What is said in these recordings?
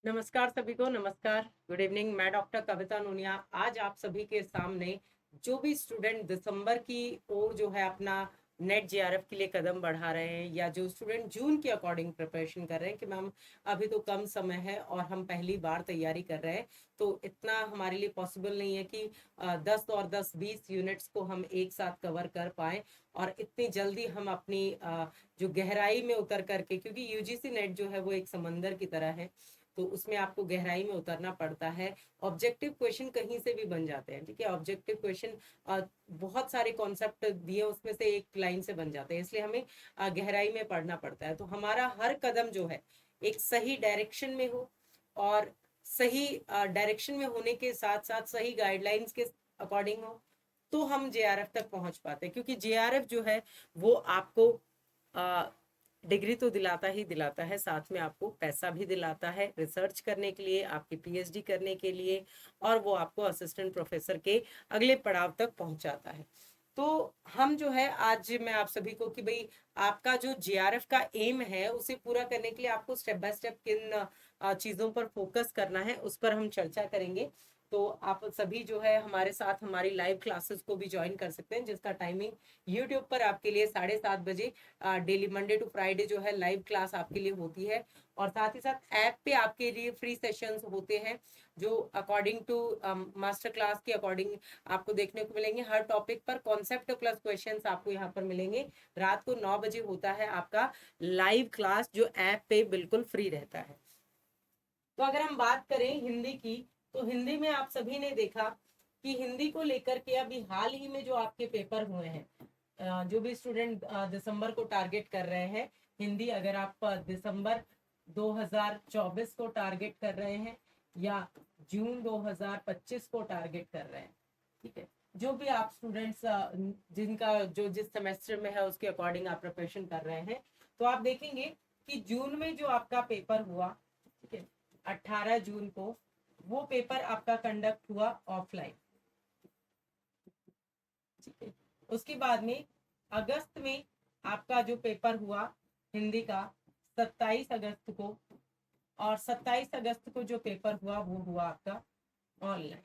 नमस्कार सभी को। नमस्कार, गुड इवनिंग। मैं डॉक्टर कविता नूनिया आज आप सभी के सामने जो भी स्टूडेंट दिसंबर की ओर जो है अपना नेट जेआरएफ के लिए कदम बढ़ा रहे हैं, या जो स्टूडेंट जून के अकॉर्डिंग प्रिपरेशन कर रहे हैं कि मैम अभी तो कम समय है और हम पहली बार तैयारी कर रहे हैं, तो इतना हमारे लिए पॉसिबल नहीं है कि 10 और 10-20 यूनिट्स को हम एक साथ कवर कर पाए और इतनी जल्दी हम अपनी जो गहराई में उतर करके, क्योंकि यूजीसी नेट जो है वो एक समंदर की तरह है, तो उसमें आपको गहराई में उतरना पड़ता है। ऑब्जेक्टिव क्वेश्चन कहीं से भी बन जाते हैं, ठीक है। ऑब्जेक्टिव क्वेश्चन बहुत सारे कॉन्सेप्ट दिए उसमें से एक लाइन से बन जाते हैं, इसलिए हमें गहराई में पढ़ना पड़ता है। तो हमारा हर कदम जो है एक सही डायरेक्शन में हो, और सही डायरेक्शन में होने के साथ साथ सही गाइडलाइंस के अकॉर्डिंग हो, तो हम जेआरएफ तक पहुंच पाते हैं। क्योंकि जेआरएफ जो है वो आपको डिग्री तो दिलाता ही दिलाता है, साथ में आपको पैसा भी दिलाता है रिसर्च करने के लिए, आपकी पीएचडी करने के लिए, और वो आपको असिस्टेंट प्रोफेसर के अगले पड़ाव तक पहुंचाता है। तो हम जो है आज मैं आप सभी को कि भाई आपका जो जेआरएफ का एम है उसे पूरा करने के लिए आपको स्टेप बाय स्टेप किन चीजों पर फोकस करना है उस पर हम चर्चा करेंगे। तो आप सभी जो है हमारे साथ हमारी लाइव क्लासेस को भी ज्वाइन कर सकते हैं, जिसका टाइमिंग यूट्यूब पर आपके लिए 7:30 बजे डेली मंडे टू फ्राइडे जो है लाइव क्लास आपके लिए होती है। और साथ ही साथ ऐप पे आपके लिए फ्री सेशंस होते हैं जो अकॉर्डिंग टू मास्टर क्लास के अकॉर्डिंग आपको देखने को मिलेंगे। हर टॉपिक पर कॉन्सेप्ट प्लस क्वेश्चंस आपको यहाँ पर मिलेंगे। रात को 9 बजे होता है आपका लाइव क्लास, जो ऐप पे बिल्कुल फ्री रहता है। तो अगर हम बात करें हिंदी की, तो हिंदी में आप सभी ने देखा कि हिंदी को लेकर के अभी हाल ही में जो आपके पेपर हुए हैं, जो भी स्टूडेंट दिसंबर को टारगेट कर रहे हैं हिंदी, अगर आप दिसंबर 2024 को टारगेट कर रहे हैं या जून 2025 को टारगेट कर रहे हैं, ठीक है, जो भी आप स्टूडेंट्स जिनका जो जिस सेमेस्टर में है उसके अकॉर्डिंग आप प्रिपरेशन कर रहे हैं, तो आप देखेंगे कि जून में जो आपका पेपर हुआ, ठीक है, 18 जून को वो पेपर आपका कंडक्ट हुआ ऑफलाइन, ठीक है। उसके बाद में अगस्त में आपका जो पेपर हुआ हिंदी का 27 अगस्त को, और 27 अगस्त को जो पेपर हुआ वो हुआ आपका ऑनलाइन,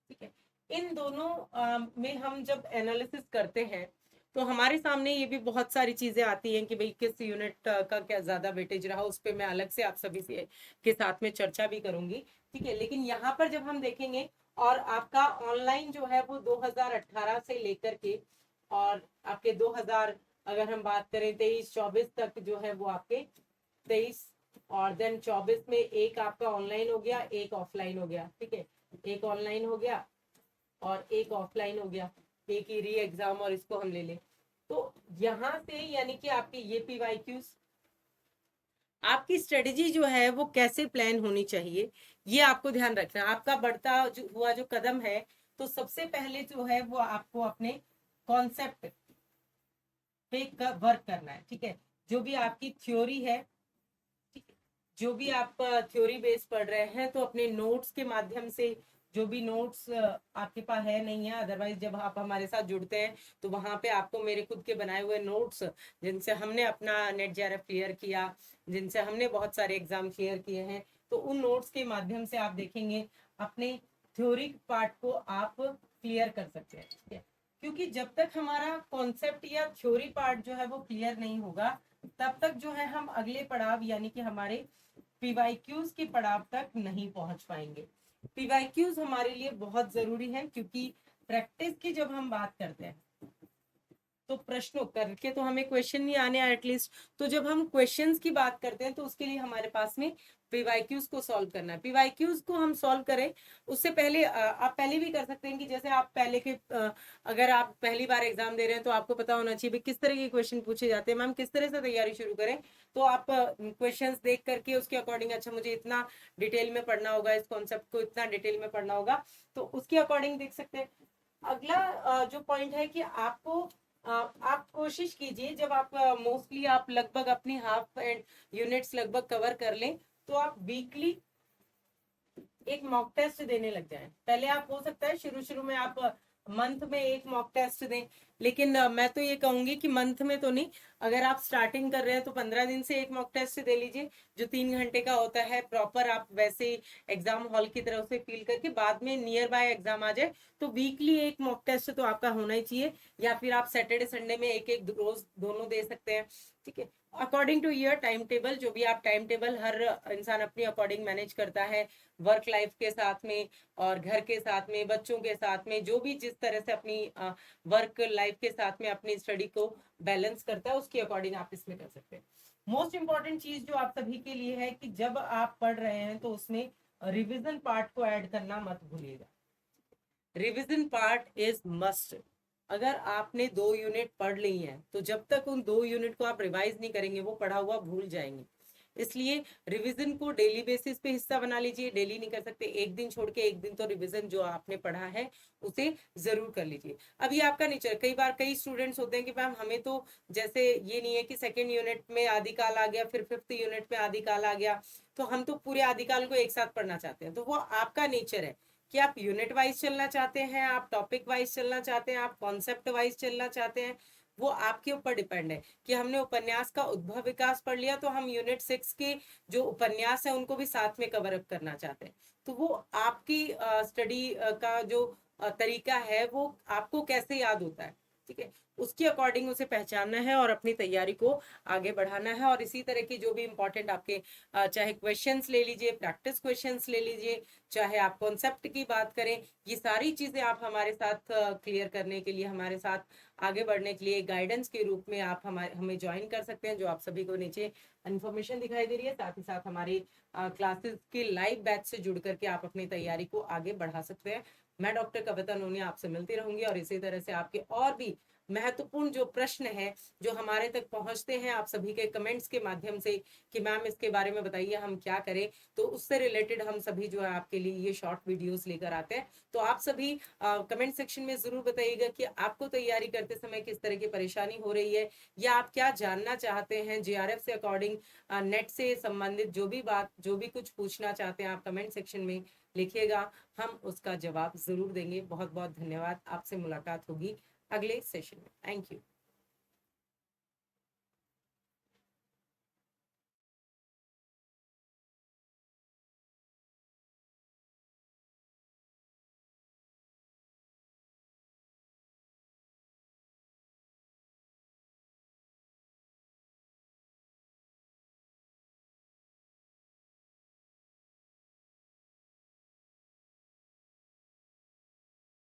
ठीक है। इन दोनों में हम जब एनालिसिस करते हैं तो हमारे सामने ये भी बहुत सारी चीजें आती हैं कि भाई किस यूनिट का क्या ज्यादा वेटेज रहा, उस पर मैं अलग से आप सभी से के साथ में चर्चा भी करूंगी, ठीक है। लेकिन यहाँ पर जब हम देखेंगे, और आपका ऑनलाइन जो है वो 2018 से लेकर के और आपके 2000, अगर हम बात करें 23-24 तक जो है वो आपके 23 और देन 24 में एक आपका ऑनलाइन हो गया, एक ऑफलाइन हो गया, ठीक है। एक ऑनलाइन हो गया और एक ऑफलाइन हो गया, एक ही री एग्जाम और इसको हम ले लें, तो यहाँ से यानी कि आपकी ये पीवाईक्यूज, आपकी स्ट्रेटेजी जो है वो कैसे प्लान होनी चाहिए, ये आपको ध्यान रखना है। आपका बढ़ता हुआ जो कदम है, तो सबसे पहले जो है वो आपको अपने कॉन्सेप्ट पे वर्क करना है, ठीक है। जो भी आपकी थ्योरी है, ठीक है, जो भी आप थ्योरी बेस पढ़ रहे हैं, तो अपने नोट्स के माध्यम से, जो भी नोट्स आपके पास है नहीं है, अदरवाइज जब आप हमारे साथ जुड़ते हैं तो वहां पे आपको मेरे खुद के बनाए हुए नोट्स, जिनसे हमने अपना नेट जेआरएफ क्लियर किया, जिनसे हमने बहुत सारे एग्जाम क्लियर किए हैं, तो उन नोट्स के माध्यम से आप देखेंगे अपने थ्योरी पार्ट को आप क्लियर कर सकते हैं, ठीक है। क्योंकि जब तक हमारा कॉन्सेप्ट या थ्योरी पार्ट जो है वो क्लियर नहीं होगा, तब तक जो है हम अगले पड़ाव यानी कि हमारे पीवाईक्यूज के पड़ाव तक नहीं पहुंच पाएंगे। पीवाईक्यूज हमारे लिए बहुत जरूरी है, क्योंकि प्रैक्टिस की जब हम बात करते हैं तो प्रश्नों करके तो हमें क्वेश्चन नहीं आने एटलीस्ट, तो जब हम क्वेश्चंस की बात करते हैं तो उसके लिए हमारे पास में पीवाईक्यूज को सॉल्व करना है। पीवाईक्यूज को हम सॉल्व करें उससे पहले आप पहले भी कर सकते हैं कि जैसे आप पहले के अगर आप पहली बार एग्जाम दे रहे हैं तो आपको पता होना चाहिए किस तरह के क्वेश्चन पूछे जाते हैं, मैम किस तरह से तैयारी शुरू करें। तो आप क्वेश्चंस देख करके उसके अकॉर्डिंग, अच्छा मुझे इतना डिटेल में पढ़ना होगा, इस कॉन्सेप्ट को इतना डिटेल में पढ़ना होगा, तो उसके अकॉर्डिंग देख सकते हैं। अगला जो पॉइंट है कि आपको आप कोशिश कीजिए, जब आप मोस्टली आप लगभग अपनी हाफ एंड यूनिट्स लगभग कवर कर लें, तो आप वीकली एक मॉक टेस्ट देने लग जाएं। पहले आप हो सकता है शुरू शुरू में आप मंथ में एक मॉक टेस्ट दें, लेकिन मैं तो ये कहूंगी कि मंथ में तो नहीं, अगर आप स्टार्टिंग कर रहे हैं तो 15 दिन से एक मॉक टेस्ट दे लीजिए, जो 3 घंटे का होता है प्रॉपर, आप वैसे ही एग्जाम हॉल की तरह से फील करके बाद में नियर बाय एग्जाम आ जाए तो वीकली एक मॉक टेस्ट तो आपका होना ही चाहिए, या फिर आप सैटरडे संडे में एक एक रोज दोनों दे सकते हैं। ठीक है, according to your time table, जो भी आप टाइम टेबल, हर इंसान अपनी अकॉर्डिंग मैनेज करता है, वर्क लाइफ के साथ में और घर के साथ में, बच्चों के साथ में, जो भी जिस तरह से अपनी वर्क लाइफ के साथ में अपनी स्टडी को बैलेंस करता है, उसके अकॉर्डिंग आप इसमें कर सकते हैं। मोस्ट इंपॉर्टेंट चीज जो आप सभी के लिए है कि जब आप पढ़ रहे हैं तो उसमें रिविजन पार्ट को ऐड करना मत भूलिएगा। Revision part is must. अगर आपने 2 यूनिट पढ़ ली हैं तो जब तक उन 2 यूनिट को आप रिवाइज नहीं करेंगे वो पढ़ा हुआ भूल जाएंगे। इसलिए रिवीजन को डेली बेसिस पे हिस्सा बना लीजिए। डेली नहीं कर सकते, एक दिन छोड़ के एक दिन तो रिवीजन जो आपने पढ़ा है उसे जरूर कर लीजिए। अभी आपका नेचर, कई बार कई स्टूडेंट्स होते हैं कि मैम हमें तो जैसे ये नहीं है कि सेकेंड यूनिट में आदि काल आ गया, फिर 5th यूनिट में आदि काल आ गया, तो हम तो पूरे आदि काल को एक साथ पढ़ना चाहते हैं। तो वो आपका नेचर है कि आप यूनिट वाइज चलना चाहते हैं, आप टॉपिक वाइज चलना चाहते हैं, आप कॉन्सेप्ट वाइज चलना चाहते हैं, वो आपके ऊपर डिपेंड है। कि हमने उपन्यास का उद्भव विकास पढ़ लिया तो हम यूनिट 6 के जो उपन्यास है उनको भी साथ में कवर अप करना चाहते हैं। तो वो आपकी स्टडी का जो तरीका है वो आपको कैसे याद होता है, ठीक है, उसके अकॉर्डिंग उसे पहचानना है और अपनी तैयारी को आगे बढ़ाना है। और इसी तरह की जो भी इंपॉर्टेंट आपके चाहे क्वेश्चंस ले लीजिए, प्रैक्टिस क्वेश्चंस ले लीजिए, चाहे आप कॉन्सेप्ट की बात करें, ये सारी चीजें आप हमारे साथ क्लियर करने के लिए, हमारे साथ आगे बढ़ने के लिए गाइडेंस के रूप में आप हमें ज्वाइन कर सकते हैं, जो आप सभी को नीचे इन्फॉर्मेशन दिखाई दे रही है। साथ ही साथ हमारी क्लासेस के लाइव बैच से जुड़ करके आप अपनी तैयारी को आगे बढ़ा सकते हैं। मैं डॉक्टर कविता नोनिया आपसे मिलती रहूंगी और इसी तरह से आपके और भी महत्वपूर्ण जो प्रश्न है जो हमारे तक पहुंचते हैं आप सभी के कमेंट्स के माध्यम से कि मैम इसके बारे में बताइए हम क्या करें, तो उससे रिलेटेड हम सभी जो है आपके लिए ये शॉर्ट वीडियोस लेकर आते हैं। तो आप सभी कमेंट सेक्शन में जरूर बताइएगा कि आपको तैयारी करते समय किस तरह की परेशानी हो रही है, या आप क्या जानना चाहते हैं जेआरएफ से अकॉर्डिंग, नेट से संबंधित जो भी बात, जो भी कुछ पूछना चाहते हैं आप कमेंट सेक्शन में लिखिएगा, हम उसका जवाब जरूर देंगे। बहुत बहुत धन्यवाद, आपसे मुलाकात होगी अगले सेशन में। Thank you.